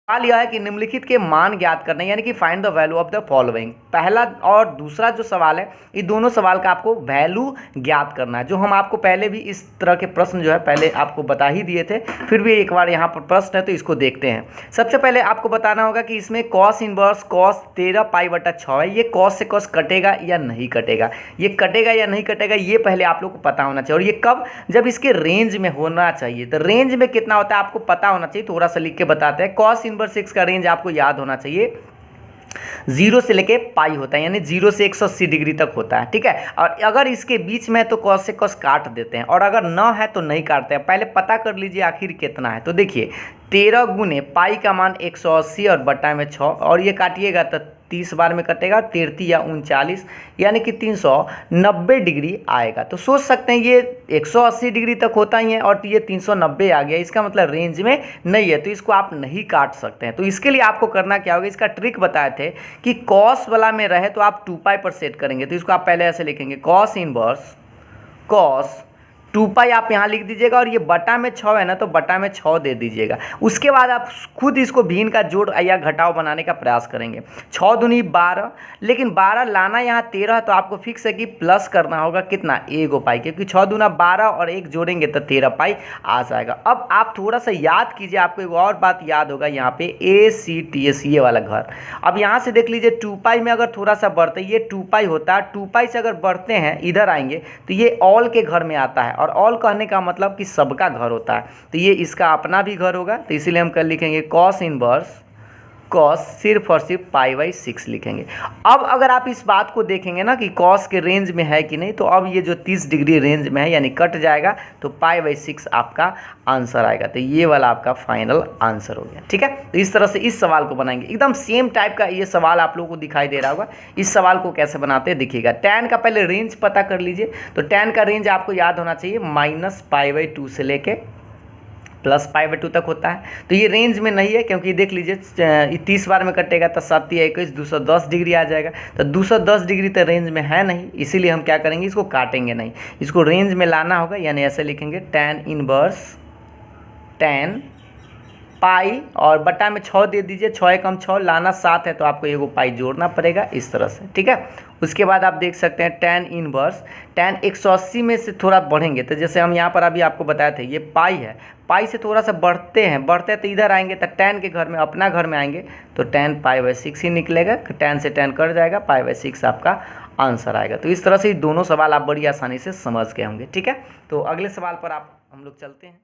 सवाल यह है कि निम्नलिखित के मान ज्ञात करना है, यानी कि find the value of the following. पहला और दूसरा जो सवाल है, ये दोनों सवाल का आपको वैल्यू ज्ञात करना है, जो हम आपको पहले भी इस तरह के प्रश्न जो है पहले आपको बता ही दिए थे, फिर भी एक बार यहाँ पर प्रश्न है तो इसको देखते हैं। सबसे पहले आपको बताना होगा कि इसमें कॉस इनवर्स कॉस 13π/6 है, ये कॉस से कॉस कटेगा या नहीं कटेगा, ये कटेगा या नहीं कटेगा, ये पहले आप लोग को पता होना चाहिए। और ये कब, जब इसके रेंज में होना चाहिए। तो रेंज में कितना होता है आपको पता होना चाहिए, थोड़ा सा लिख के बताते हैं। कॉस इनवर्स x का रेंज आपको याद होना चाहिए, 0 से लेके पाई होता है, यानी 0 से 180 डिग्री तक होता है, ठीक है। और अगर इसके बीच में है तो कॉस से कॉस काट देते हैं, और अगर न है तो नहीं काटते हैं। पहले पता कर लीजिए आखिर कितना है। तो देखिए 13 गुने पाई का मान 180 और बटा में 6, और ये काटिएगा तो 30 बार में कटेगा, 33 या 39, यानी कि 390 डिग्री आएगा। तो सोच सकते हैं ये 180 डिग्री तक होता ही है और ये 390 आ गया, इसका मतलब रेंज में नहीं है, तो इसको आप नहीं काट सकते हैं। तो इसके लिए आपको करना क्या होगा, इसका ट्रिक बताए थे कि कॉस वाला में रहे तो आप 2π पर सेट करेंगे। तो इसको आप पहले ऐसे लिखेंगे, कॉस इनवर्स कॉस 2π आप यहाँ लिख दीजिएगा, और ये बटा में 6 है ना, तो बटा में 6 दे दीजिएगा। उसके बाद आप खुद इसको भिन्न का जोड़ या घटाव बनाने का प्रयास करेंगे। 6 दूनी 12, लेकिन 12 लाना यहाँ 13, तो आपको फिक्स है कि प्लस करना होगा कितना, 1 पाई, क्योंकि 6 दूना 12 और 1 जोड़ेंगे तो 13 पाई आ जाएगा। अब आप थोड़ा सा याद कीजिए, आपको एक और बात याद होगा यहाँ पे, ACTS ये वाला घर। अब यहाँ से देख लीजिए 2π में अगर थोड़ा सा बढ़ते, ये 2π होता है, 2π से अगर बढ़ते हैं इधर आएंगे तो ये ऑल के घर में आता है, और ऑल कहने का मतलब कि सबका घर होता है। तो ये इसका अपना भी घर होगा, तो इसीलिए हम कल लिखेंगे कॉस इनवर्स कॉस सिर्फ और सिर्फ π/6 लिखेंगे। अब अगर आप इस बात को देखेंगे ना कि कॉस के रेंज में है कि नहीं, तो अब ये जो 30 डिग्री रेंज में है यानी कट जाएगा, तो π/6 आपका आंसर आएगा। तो ये वाला आपका फाइनल आंसर हो गया, ठीक है। तो इस तरह से इस सवाल को बनाएंगे, एकदम सेम टाइप का ये सवाल आप लोगों को दिखाई दे रहा होगा। इस सवाल को कैसे बनाते हैं देखिएगा। tan का पहले रेंज पता कर लीजिए। तो tan का रेंज आपको याद होना चाहिए -π/2 से लेके +π/2 तक होता है। तो ये रेंज में नहीं है, क्योंकि देख लीजिए 30 बार में कटेगा तो 7 या 21 210 डिग्री आ जाएगा। तो 210 डिग्री तो रेंज में है नहीं, इसीलिए हम क्या करेंगे, इसको काटेंगे नहीं, इसको रेंज में लाना होगा। यानी ऐसे लिखेंगे tan इनवर्स tan पाई और बटा में 6 दे दीजिए, 6 एकम 6, लाना 7 है तो आपको 1 पाई जोड़ना पड़ेगा, इस तरह से, ठीक है। उसके बाद आप देख सकते हैं tan इनवर्स, tan 180 में से थोड़ा बढ़ेंगे, तो जैसे हम यहाँ पर अभी आपको बताए थे ये पाई है, पाई से थोड़ा सा बढ़ते हैं तो इधर आएंगे तो tan के घर में, अपना घर में आएंगे तो tan π/6 ही निकलेगा। tan से tan कट जाएगा, π/6 आपका आंसर आएगा। तो इस तरह से दोनों सवाल आप बड़ी आसानी से समझ गए होंगे, ठीक है। तो अगले सवाल पर हम लोग चलते हैं।